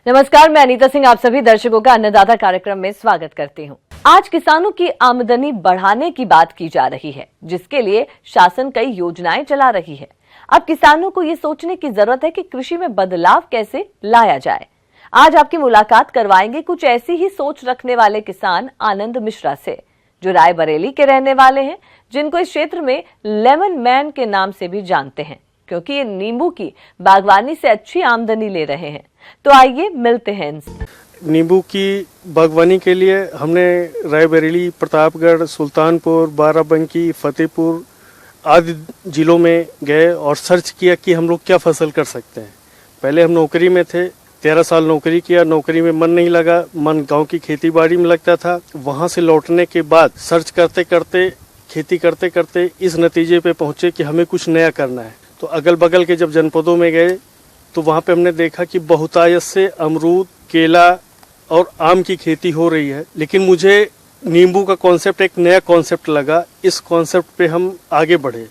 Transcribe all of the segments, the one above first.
नमस्कार, मैं अनीता सिंह आप सभी दर्शकों का अन्नदाता कार्यक्रम में स्वागत करती हूं। आज किसानों की आमदनी बढ़ाने की बात की जा रही है, जिसके लिए शासन कई योजनाएं चला रही है। अब किसानों को ये सोचने की जरूरत है कि कृषि में बदलाव कैसे लाया जाए। आज आपकी मुलाकात करवाएंगे कुछ ऐसी ही सोच रखने वाले किसान आनंद मिश्रा से, जो रायबरेली के रहने वाले हैं, जिनको इस क्षेत्र में लेमन मैन के नाम से भी जानते हैं, क्योंकि ये नींबू की बागवानी से अच्छी आमदनी ले रहे हैं। तो आइए मिलते हैं इनसे। नींबू की बागवानी के लिए हमने रायबरेली, प्रतापगढ़, सुल्तानपुर, बाराबंकी, फतेहपुर आदि जिलों में गए और सर्च किया कि हम लोग क्या फसल कर सकते हैं। पहले हम नौकरी में थे, 13 साल नौकरी किया, नौकरी में मन नहीं लगा, मन गांव की खेती बाड़ी में लगता था। वहां से लौटने के बाद सर्च करते करते, खेती करते करते इस नतीजे पे पहुंचे कि हमें कुछ नया करना है। तो अगल बगल के जब जनपदों में गए तो वहां पे हमने देखा कि बहुतायत से अमरूद, केला और आम की खेती हो रही है, लेकिन मुझे नींबू का कॉन्सेप्ट एक नया कॉन्सेप्ट लगा। इस कॉन्सेप्ट पे हम आगे बढ़े,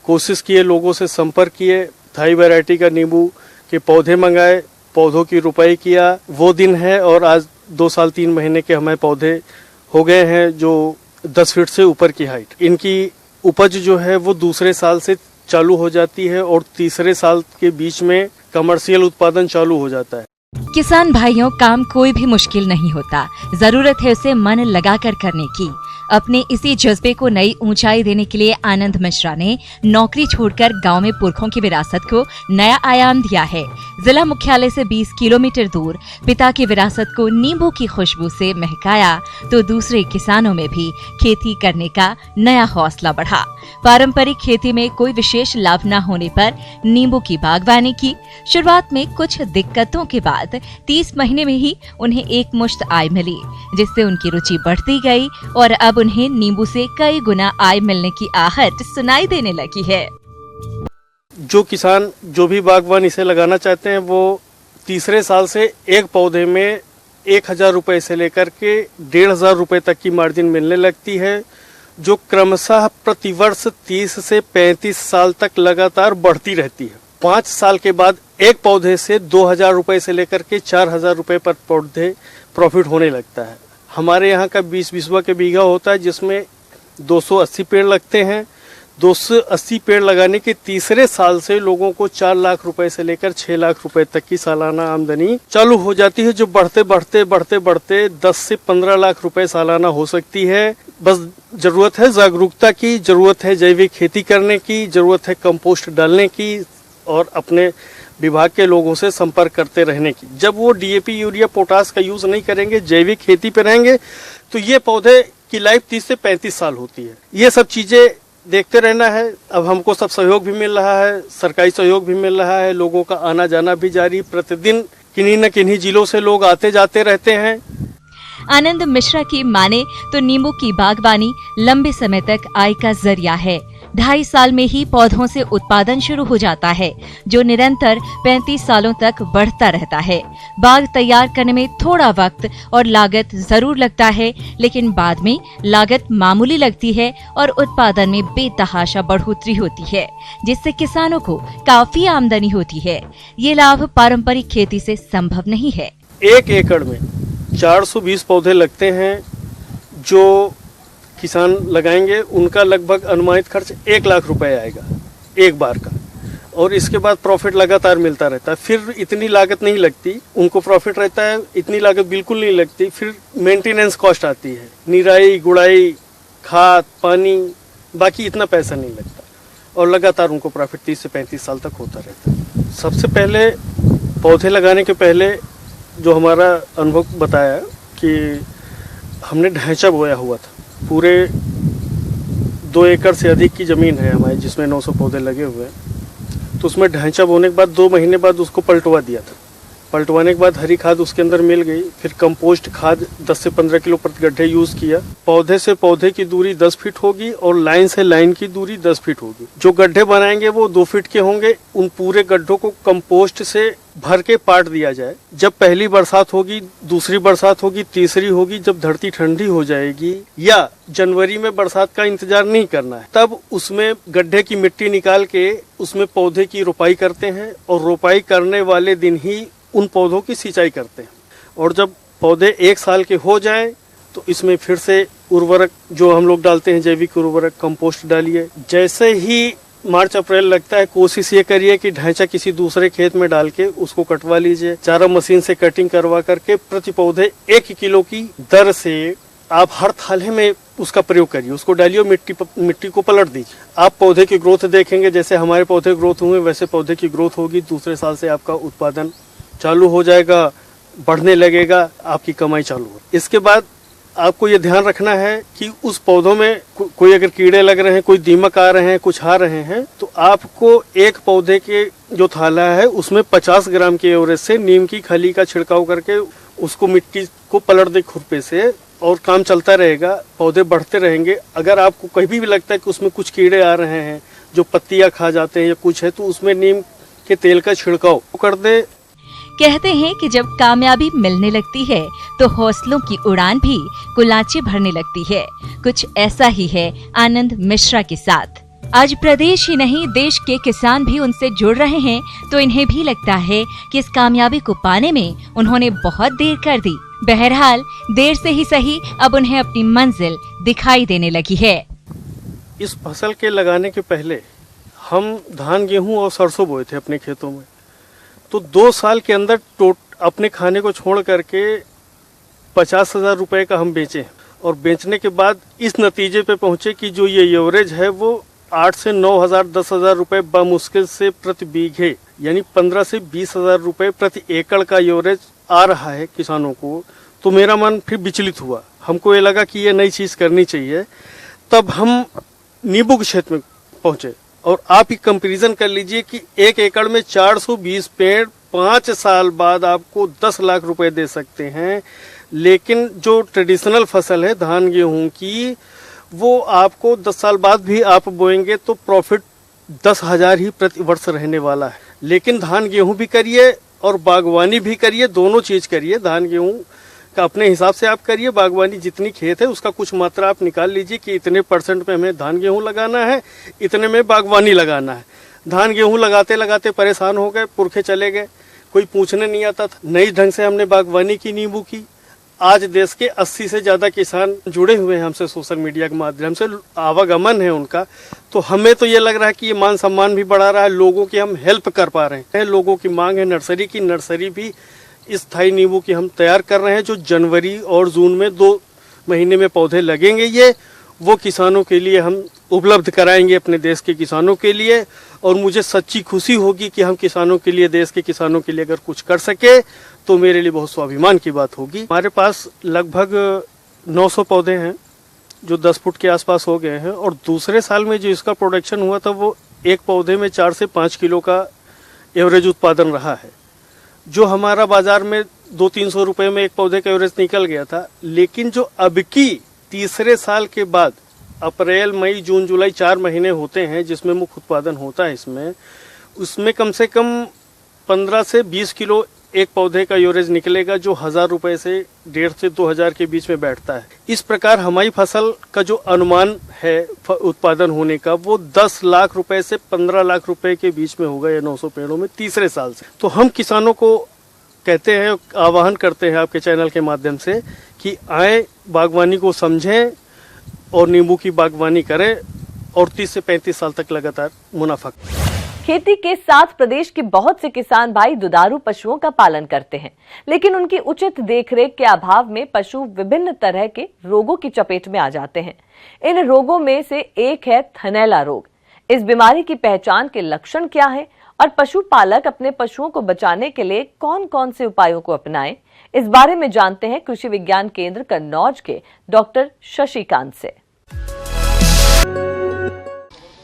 कोशिश किए, लोगों से संपर्क किए, थाई वैरायटी का नींबू के पौधे मंगाए, पौधों की रुपाई किया। वो दिन है और आज 2 साल 3 महीने के हमारे पौधे हो गए हैं जो 10 फीट से ऊपर की हाइट। इनकी उपज जो है वो दूसरे साल से चालू हो जाती है और तीसरे साल के बीच में कमर्शियल उत्पादन चालू हो जाता है। किसान भाइयों, काम कोई भी मुश्किल नहीं होता, जरूरत है उसे मन लगाकर करने की। अपने इसी जज्बे को नई ऊंचाई देने के लिए आनंद मिश्रा ने नौकरी छोड़कर गांव में पुरखों की विरासत को नया आयाम दिया है। जिला मुख्यालय से 20 किलोमीटर दूर पिता की विरासत को नींबू की खुशबू से महकाया तो दूसरे किसानों में भी खेती करने का नया हौसला बढ़ा। पारंपरिक खेती में कोई विशेष लाभ न होने पर नींबू की बागवानी की। शुरुआत में कुछ दिक्कतों के बाद 30 महीने में ही उन्हें एक मुश्त आय मिली, जिससे उनकी रुचि बढ़ती गई और अब उन्हें नींबू से कई गुना आय मिलने की आहट सुनाई देने लगी है। जो किसान जो भी बागवान इसे लगाना चाहते हैं वो तीसरे साल से एक पौधे में 1000 रुपए से लेकर के 1500 रुपए तक की मार्जिन मिलने लगती है, जो क्रमशः प्रतिवर्ष 30 से 35 साल तक लगातार बढ़ती रहती है। 5 साल के बाद एक पौधे से 2000 रुपए से लेकर के 4000 रुपए पर पौधे प्रॉफिट होने लगता है। हमारे यहाँ का 20 के बीघा होता है, जिसमें 280 पेड़ लगते हैं। 280 पेड़ लगाने के तीसरे साल से लोगों को 4 लाख रुपए से लेकर 6 लाख रुपए तक की सालाना आमदनी चालू हो जाती है, जो बढ़ते बढ़ते 10 से 15 लाख रुपए सालाना हो सकती है। बस जरूरत है जागरूकता की, जरूरत है जैविक खेती करने की, जरूरत है कंपोस्ट डालने की और अपने विभाग के लोगों से संपर्क करते रहने की। जब वो डीएपी, यूरिया, पोटास का यूज नहीं करेंगे, जैविक खेती पे रहेंगे, तो ये पौधे की लाइफ 30 से 35 साल होती है। ये सब चीजें देखते रहना है। अब हमको सब सहयोग भी मिल रहा है, सरकारी सहयोग भी मिल रहा है, लोगों का आना जाना भी जारी। प्रतिदिन किन्हीं न किन्हीं जिलों से लोग आते जाते रहते हैं। आनंद मिश्रा की माने तो नींबू की बागवानी लंबे समय तक आय का जरिया है। 2.5 साल में ही पौधों से उत्पादन शुरू हो जाता है, जो निरंतर 35 सालों तक बढ़ता रहता है। बाग तैयार करने में थोड़ा वक्त और लागत जरूर लगता है, लेकिन बाद में लागत मामूली लगती है और उत्पादन में बेतहाशा बढ़ोतरी होती है, जिससे किसानों को काफी आमदनी होती है। ये लाभ पारंपरिक खेती से संभव नहीं है। 1 एकड़ में 420 पौधे लगते हैं। जो किसान लगाएंगे उनका लगभग अनुमानित खर्च 1 लाख रुपए आएगा एक बार का, और इसके बाद प्रॉफिट लगातार मिलता रहता है। फिर इतनी लागत नहीं लगती, उनको प्रॉफिट रहता है, इतनी लागत बिल्कुल नहीं लगती। फिर मेंटेनेंस कॉस्ट आती है, निराई, गुड़ाई, खाद, पानी, बाकी इतना पैसा नहीं लगता और लगातार उनको प्रॉफिट 30 से 35 साल तक होता रहता है। सबसे पहले पौधे लगाने के पहले जो हमारा अनुभव बताया कि हमने ढांचा बोया हुआ था। पूरे 2 एकड़ से अधिक की ज़मीन है हमारी, जिसमें 900 पौधे लगे हुए हैं। तो उसमें ढांचा बोने के बाद 2 महीने बाद उसको पलटवा दिया था। पलटवाने के बाद हरी खाद उसके अंदर मिल गई। फिर कंपोस्ट खाद 10 से 15 किलो प्रति गड्ढे यूज़ किया। पौधे से पौधे की दूरी 10 फीट होगी और लाइन से लाइन की दूरी 10 फीट होगी। जो गड्ढे बनाएंगे वो 2 फीट के होंगे। उन पूरे गड्ढों को कंपोस्ट से भर के पाट दिया जाए। जब पहली बरसात होगी, दूसरी बरसात होगी, तीसरी होगी, जब धरती ठंडी हो जाएगी या जनवरी में बरसात का इंतजार नहीं करना है, तब उसमें गड्ढे की मिट्टी निकाल के उसमें पौधे की रोपाई करते हैं और रोपाई करने वाले दिन ही उन पौधों की सिंचाई करते हैं। और जब पौधे 1 साल के हो जाए तो इसमें फिर से उर्वरक जो हम लोग डालते हैं, जैविक उर्वरक, कंपोस्ट डालिए। जैसे ही मार्च अप्रैल लगता है, कोशिश ये करिए कि ढांचा किसी दूसरे खेत में डाल के उसको कटवा लीजिए। चारा मशीन से कटिंग करवा करके प्रति पौधे 1 किलो की दर से आप हर थाले में उसका प्रयोग करिए, उसको डालिए, मिट्टी को पलट दीजिए। आप पौधे की ग्रोथ देखेंगे, जैसे हमारे पौधे ग्रोथ हुए वैसे पौधे की ग्रोथ होगी। दूसरे साल से आपका उत्पादन चालू हो जाएगा, बढ़ने लगेगा, आपकी कमाई चालू हो। इसके बाद आपको ये ध्यान रखना है कि उस पौधों में कोई अगर कीड़े लग रहे हैं, कोई दीमक आ रहे हैं, कुछ आ रहे हैं, तो आपको एक पौधे के जो थाला है उसमें 50 ग्राम के एवरेज से नीम की खली का छिड़काव करके उसको मिट्टी को पलट दे खुरपे से, और काम चलता रहेगा, पौधे बढ़ते रहेंगे। अगर आपको कभी भी लगता है कि उसमें कुछ कीड़े आ रहे हैं जो पत्तियां खा जाते हैं या कुछ है, तो उसमें नीम के तेल का छिड़काव कर दे। कहते हैं कि जब कामयाबी मिलने लगती है तो हौसलों की उड़ान भी कुलाचे भरने लगती है। कुछ ऐसा ही है आनंद मिश्रा के साथ। आज प्रदेश ही नहीं देश के किसान भी उनसे जुड़ रहे हैं, तो इन्हें भी लगता है कि इस कामयाबी को पाने में उन्होंने बहुत देर कर दी। बहरहाल देर से ही सही, अब उन्हें अपनी मंजिल दिखाई देने लगी है। इस फसल के लगाने के पहले हम धान, गेहूं और सरसों बोए थे अपने खेतों में, तो 2 साल के अंदर अपने खाने को छोड़ करके 50,000 रुपए का हम बेचे, और बेचने के बाद इस नतीजे पे पहुंचे कि जो ये एवरेज है वो 8 से 9,000 10,000 रुपए बामुश्किल से प्रति बीघे, यानी 15 से 20,000 रुपए प्रति एकड़ का एवरेज आ रहा है किसानों को। तो मेरा मन फिर विचलित हुआ, हमको ये लगा कि ये नई चीज करनी चाहिए। तब हम नींबू के क्षेत्र में पहुंचे, और आप ही कंपैरिजन कर लीजिए कि 1 एकड़ में 420 पेड़ 5 साल बाद आपको 10 लाख रुपए दे सकते हैं। लेकिन जो ट्रेडिशनल फसल है धान गेहूं की, वो आपको 10 साल बाद भी आप बोएंगे तो प्रॉफिट 10,000 ही प्रति वर्ष रहने वाला है। लेकिन धान गेहूं भी करिए और बागवानी भी करिए, दोनों चीज करिए। धान गेहूं का अपने हिसाब से आप करिए, बागवानी जितनी खेत है उसका कुछ मात्रा आप निकाल लीजिए कि इतने % में हमें धान गेहूं लगाना है, इतने में बागवानी लगाना है। धान गेहूं लगाते लगाते परेशान हो गए, पुरखे चले गए, कोई पूछने नहीं आता था। नई ढंग से हमने बागवानी की, नींबू की। आज देश के 80 से ज्यादा किसान जुड़े हुए हैं हमसे, सोशल मीडिया के माध्यम से आवागमन है उनका। तो हमें तो ये लग रहा है कि ये मान सम्मान भी बढ़ा रहा है, लोगों की हम हेल्प कर पा रहे हैं। लोगों की मांग है नर्सरी की, नर्सरी भी इस थाई नींबू की हम तैयार कर रहे हैं, जो जनवरी और जून में 2 महीने में पौधे लगेंगे। ये वो किसानों के लिए हम उपलब्ध कराएंगे, अपने देश के किसानों के लिए। और मुझे सच्ची खुशी होगी कि हम किसानों के लिए, देश के किसानों के लिए अगर कुछ कर सके तो मेरे लिए बहुत स्वाभिमान की बात होगी। हमारे पास लगभग 900 पौधे हैं जो 10 फुट के आसपास हो गए हैं, और दूसरे साल में जो इसका प्रोडक्शन हुआ था वो एक पौधे में 4 से 5 किलो का एवरेज उत्पादन रहा है, जो हमारा बाजार में 200-300 रुपए में एक पौधे का एवरेज निकल गया था। लेकिन जो अब की तीसरे साल के बाद अप्रैल, मई, जून, जुलाई 4 महीने होते हैं जिसमें मुख्य उत्पादन होता है, उसमें कम से कम 15 से 20 किलो एक पौधे का एवरेज निकलेगा, जो 1,000 रुपए से 1,500 से 2,000 के बीच में बैठता है। इस प्रकार हमारी फसल का जो अनुमान है उत्पादन होने का, वो 10 लाख रुपए से 15 लाख रुपए के बीच में होगा ये 900 पेड़ों में तीसरे साल से। तो हम किसानों को कहते हैं, आह्वान करते हैं आपके चैनल के माध्यम से कि आए, बागवानी को समझें और नींबू की बागवानी करें, और 30 से 35 साल तक लगातार मुनाफा। खेती के साथ प्रदेश के बहुत से किसान भाई दुधारू पशुओं का पालन करते हैं, लेकिन उनकी उचित देखरेख के अभाव में पशु विभिन्न तरह के रोगों की चपेट में आ जाते हैं। इन रोगों में से एक है थनैला रोग। इस बीमारी की पहचान के लक्षण क्या है और पशुपालक अपने पशुओं को बचाने के लिए कौन कौन से उपायों को अपनाएं, इस बारे में जानते हैं कृषि विज्ञान केंद्र कन्नौज के डॉक्टर शशिकांत से।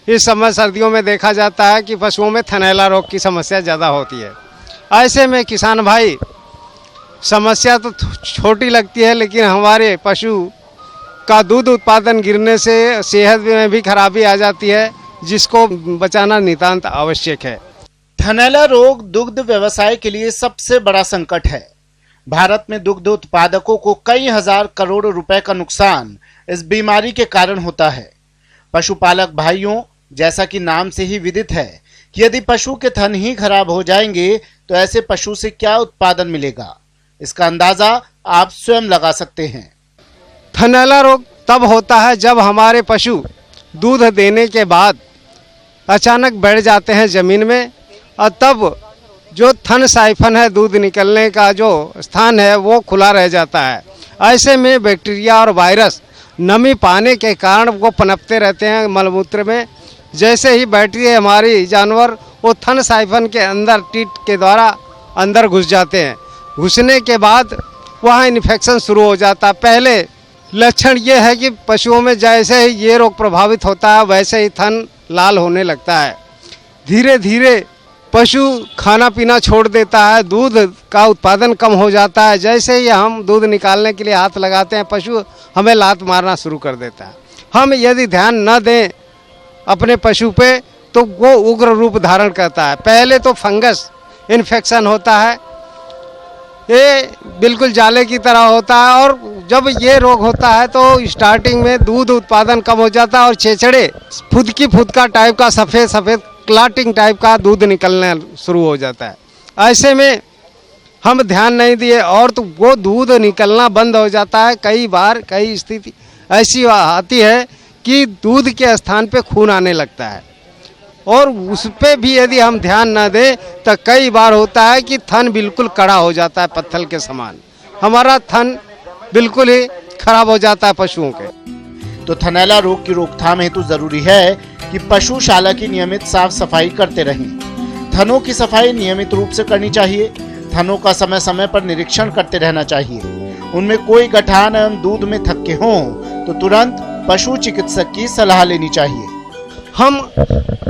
इस समय सर्दियों में देखा जाता है कि पशुओं में थनैला रोग की समस्या ज़्यादा होती है। ऐसे में किसान भाई, समस्या तो छोटी लगती है, लेकिन हमारे पशु का दूध उत्पादन गिरने से सेहत में भी खराबी आ जाती है, जिसको बचाना नितांत आवश्यक है। थनैला रोग दुग्ध व्यवसाय के लिए सबसे बड़ा संकट है। भारत में दुग्ध उत्पादकों को कई हजार करोड़ रुपए का नुकसान इस बीमारी के कारण होता है। पशुपालक भाइयों, जैसा कि नाम से ही विदित है कि यदि पशु के थन ही खराब हो जाएंगे तो ऐसे पशु से क्या उत्पादन मिलेगा। इसका अंदाजा आप स्वयं लगा सकते हैं। थनैला रोग तब होता है जब हमारे पशु दूध देने के बाद अचानक बैठ जाते हैं ज़मीन में, और तब जो थन साइफन है, दूध निकलने का जो स्थान है, वो खुला रह जाता है। ऐसे में बैक्टीरिया और वायरस नमी पाने के कारण वो पनपते रहते हैं मलमूत्र में। जैसे ही बैटरी हमारी जानवर वो थन साइफन के अंदर टीट के द्वारा अंदर घुस जाते हैं। घुसने के बाद वहाँ इन्फेक्शन शुरू हो जाता है। पहले लक्षण ये है कि पशुओं में जैसे ही ये रोग प्रभावित होता है वैसे ही थन लाल होने लगता है। धीरे धीरे पशु खाना पीना छोड़ देता है, दूध का उत्पादन कम हो जाता है। जैसे ही हम दूध निकालने के लिए हाथ लगाते हैं पशु हमें लात मारना शुरू कर देता है। हम यदि ध्यान न दें अपने पशु पे तो वो उग्र रूप धारण करता है। पहले तो फंगस इन्फेक्शन होता है, ये बिल्कुल जाले की तरह होता है, और जब ये रोग होता है तो स्टार्टिंग में दूध उत्पादन कम हो जाता है और चेचड़े फुदका टाइप का सफ़ेद सफ़ेद क्लाटिंग टाइप का दूध निकलना शुरू हो जाता है। ऐसे में हम ध्यान नहीं दिए और तो वो दूध निकलना बंद हो जाता है। कई बार कई स्थिति ऐसी आती है कि दूध के स्थान पे खून आने लगता है, और उस पर भी यदि हम ध्यान न दें तो कई बार होता है कि थन बिल्कुल कड़ा हो जाता है, पत्थर के समान। हमारा थन बिल्कुल ही खराब हो जाता है पशुओं के। तो थनैला रोग की रोकथाम हेतु जरूरी है कि पशुशाला की नियमित साफ सफाई करते रहें। थनों की सफाई नियमित रूप से करनी चाहिए। थनों का समय समय पर निरीक्षण करते रहना चाहिए। उनमें कोई गठान एवं दूध में थक्के हों तो तुरंत पशु चिकित्सक की सलाह लेनी चाहिए। हम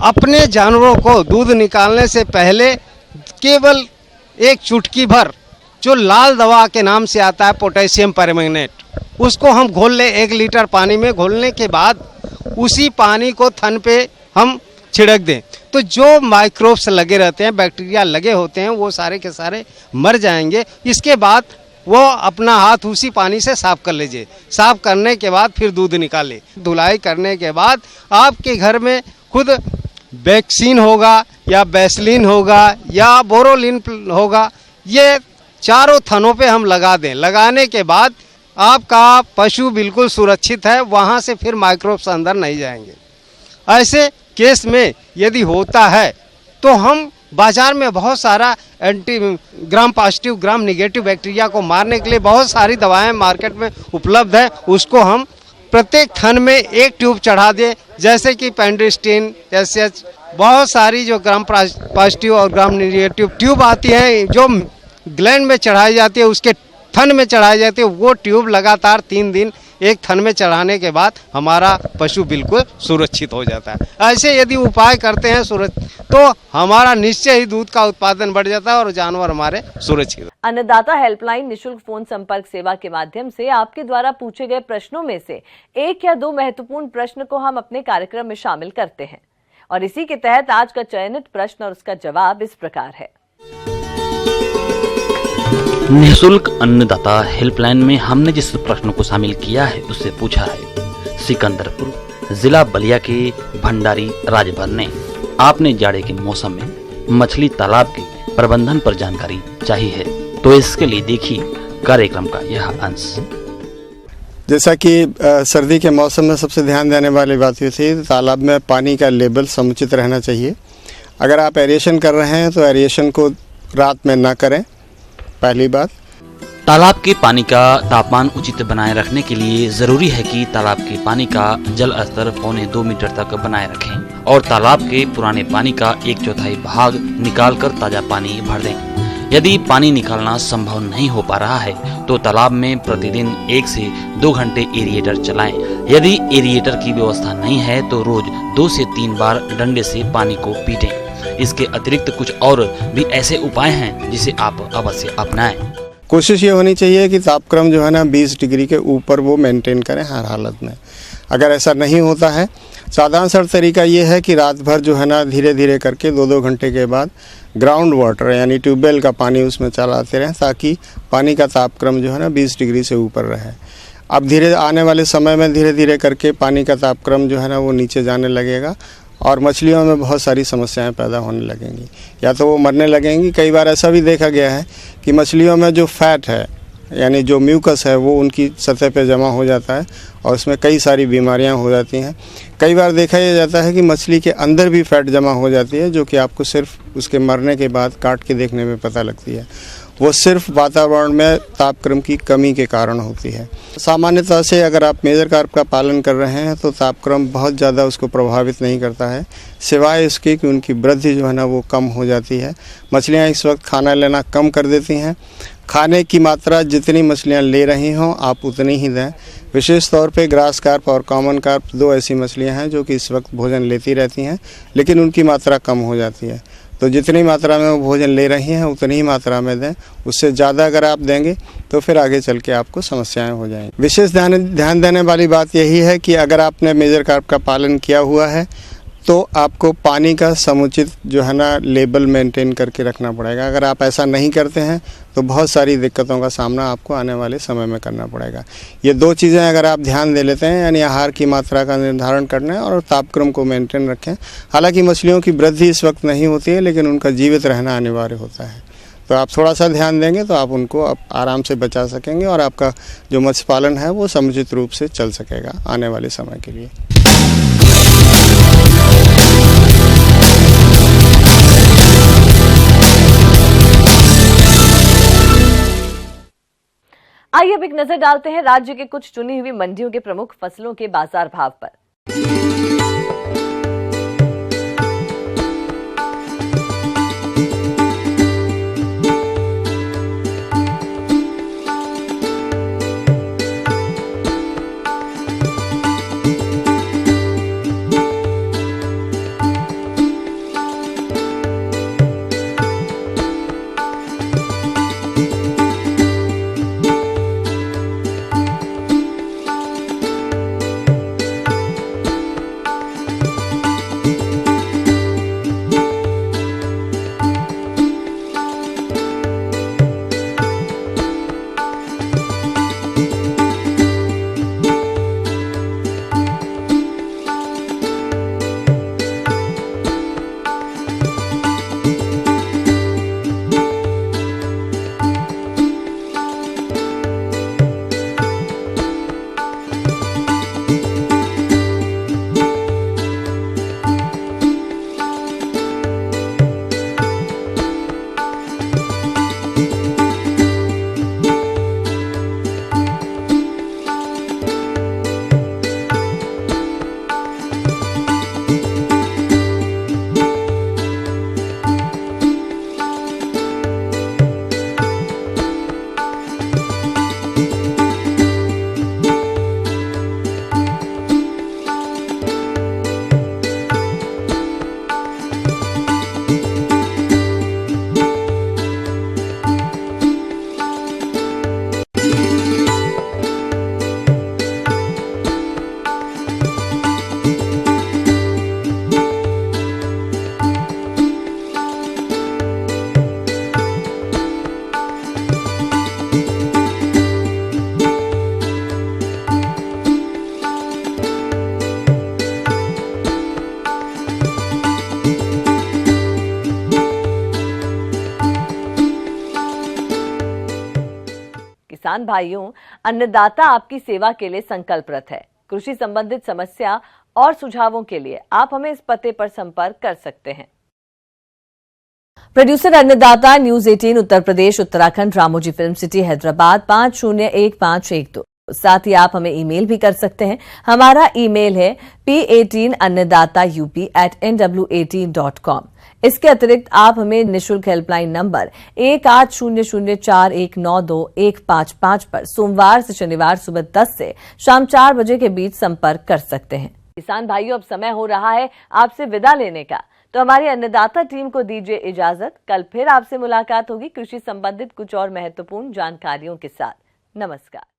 अपने जानवरों को दूध निकालने से पहले केवल एक चुटकी भर जो लाल दवा के नाम से आता है पोटेशियम परमैंगनेट, उसको हम घोल लें 1 लीटर पानी में। घोलने के बाद उसी पानी को थन पे हम छिड़क दें तो जो माइक्रोब्स लगे रहते हैं, बैक्टीरिया लगे होते हैं, वो सारे के सारे मर जाएंगे। इसके बाद वो अपना हाथ उसी पानी से साफ कर लीजिए। साफ करने के बाद फिर दूध निकाले। धुलाई करने के बाद आपके घर में खुद वैक्सीन होगा या वैसलीन होगा या बोरोलिन होगा, ये चारों थनों पे हम लगा दें। लगाने के बाद आपका पशु बिल्कुल सुरक्षित है, वहाँ से फिर माइक्रोब्स अंदर नहीं जाएंगे। ऐसे केस में यदि होता है तो हम बाजार में बहुत सारा anti gram positive gram negative bacteria को मारने के लिए बहुत सारी दवाएं मार्केट में उपलब्ध है। उसको हम प्रत्येक थन में 1 ट्यूब चढ़ा दें, जैसे कि पेंड्रिस्टीन, एसएच, बहुत सारी जो ग्राम पॉजिटिव और ग्राम निगेटिव ट्यूब आती हैं जो ग्लैंड में चढ़ाई जाती है, उसके थन में चढ़ाई जाती है। वो ट्यूब लगातार 3 दिन एक थन में चढ़ाने के बाद हमारा पशु बिल्कुल सुरक्षित हो जाता है। ऐसे यदि उपाय करते हैं तो हमारा निश्चय ही दूध का उत्पादन बढ़ जाता है और जानवर हमारे सुरक्षित। अन्नदाता हेल्पलाइन निशुल्क फोन संपर्क सेवा के माध्यम से आपके द्वारा पूछे गए प्रश्नों में से 1 या 2 महत्वपूर्ण प्रश्न को हम अपने कार्यक्रम में शामिल करते हैं, और इसी के तहत आज का चयनित प्रश्न और उसका जवाब इस प्रकार है। निःशुल्क अन्नदाता हेल्पलाइन में हमने जिस प्रश्न को शामिल किया है उससे पूछा है, सिकंदरपुर जिला बलिया के भंडारी राजभर ने, आपने जाड़े के मौसम में मछली तालाब के प्रबंधन पर जानकारी चाहिए है, तो इसके लिए देखिए कार्यक्रम का यह अंश। जैसा कि सर्दी के मौसम में सबसे ध्यान देने वाली बात ये थी, तालाब में पानी का लेवल समुचित रहना चाहिए। अगर आप एरिएशन कर रहे हैं तो एरिएशन को रात में ना करें, पहली बात। तालाब के पानी का तापमान उचित बनाए रखने के लिए जरूरी है कि तालाब के पानी का जल स्तर 1.25 मीटर तक बनाए रखें और तालाब के पुराने पानी का 1/4 भाग निकालकर ताजा पानी भर दें। यदि पानी निकालना संभव नहीं हो पा रहा है तो तालाब में प्रतिदिन 1 से 2 घंटे एरिएटर चलाएं। यदि एरिएटर की व्यवस्था नहीं है तो रोज 2 से 3 बार डंडे से पानी को पीटें। इसके अतिरिक्त कुछ और भी ऐसे उपाय हैं जिसे आप अवश्य अपनाएं। कोशिश ये होनी चाहिए कि तापक्रम जो है ना 20 डिग्री के ऊपर वो मेंटेन करें हर हालत में। अगर ऐसा नहीं होता है, साधारण सा तरीका ये है कि रात भर जो है ना धीरे धीरे करके 2-2 घंटे के बाद ग्राउंड वाटर यानी ट्यूबवेल का पानी उसमें चलाते रहें, ताकि पानी का तापक्रम जो है ना 20 डिग्री से ऊपर रहे। अब धीरे आने वाले समय में धीरे धीरे करके पानी का तापक्रम जो है ना वो नीचे जाने लगेगा और मछलियों में बहुत सारी समस्याएं पैदा होने लगेंगी, या तो वो मरने लगेंगी। कई बार ऐसा भी देखा गया है कि मछलियों में जो फैट है यानी जो म्यूकस है वो उनकी सतह पे जमा हो जाता है और उसमें कई सारी बीमारियां हो जाती हैं। कई बार देखा यह जाता है कि मछली के अंदर भी फैट जमा हो जाती है, जो कि आपको सिर्फ उसके मरने के बाद काट के देखने में पता लगती है। वो सिर्फ वातावरण में तापक्रम की कमी के कारण होती है। सामान्यतः से अगर आप मेजर कार्प का पालन कर रहे हैं तो तापक्रम बहुत ज़्यादा उसको प्रभावित नहीं करता है, सिवाय इसके कि उनकी वृद्धि जो है ना वो कम हो जाती है। मछलियाँ इस वक्त खाना लेना कम कर देती हैं। खाने की मात्रा जितनी मछलियाँ ले रही हों आप उतनी ही दें। विशेष तौर पे ग्रास कार्प और कॉमन कार्प 2 ऐसी मछलियाँ हैं जो कि इस वक्त भोजन लेती रहती हैं, लेकिन उनकी मात्रा कम हो जाती है। तो जितनी मात्रा में वो भोजन ले रही हैं उतनी ही मात्रा में दें। उससे ज़्यादा अगर आप देंगे तो फिर आगे चल के आपको समस्याएं हो जाएंगी। विशेष ध्यान देने वाली बात यही है कि अगर आपने मेजर कार्प का पालन किया हुआ है तो आपको पानी का समुचित जो है ना लेवल मेंटेन करके रखना पड़ेगा। अगर आप ऐसा नहीं करते हैं तो बहुत सारी दिक्कतों का सामना आपको आने वाले समय में करना पड़ेगा। ये 2 चीज़ें अगर आप ध्यान दे लेते हैं, यानी आहार की मात्रा का निर्धारण करना है और तापक्रम को मेंटेन रखें। हालांकि मछलियों की वृद्धि इस वक्त नहीं होती है, लेकिन उनका जीवित रहना अनिवार्य होता है। तो आप थोड़ा सा ध्यान देंगे तो आप उनको आराम से बचा सकेंगे और आपका जो मत्स्य पालन है वो समुचित रूप से चल सकेगा आने वाले समय के लिए। आइए अब एक नजर डालते हैं राज्य के कुछ चुनी हुई मंडियों के प्रमुख फसलों के बाजार भाव पर। किसान भाइयों, अन्नदाता आपकी सेवा के लिए संकल्परत है। कृषि संबंधित समस्या और सुझावों के लिए आप हमें इस पते पर संपर्क कर सकते हैं। प्रोड्यूसर अन्नदाता, news 18 Uttar Pradesh Uttarakhand, Ramoji film city Hyderabad 501512। साथ ही आप हमें ईमेल भी कर सकते हैं। हमारा ईमेल है p18annadatyup@nw18.com। इसके अतिरिक्त आप हमें निःशुल्क हेल्पलाइन नंबर 180041921555 पर सोमवार से शनिवार सुबह 10 से शाम 4 बजे के बीच संपर्क कर सकते हैं। किसान भाइयों, अब समय हो रहा है आपसे विदा लेने का, तो हमारी अन्नदाता टीम को दीजिए इजाजत। कल फिर आपसे मुलाकात होगी कृषि संबंधित कुछ और महत्वपूर्ण जानकारियों के साथ। नमस्कार।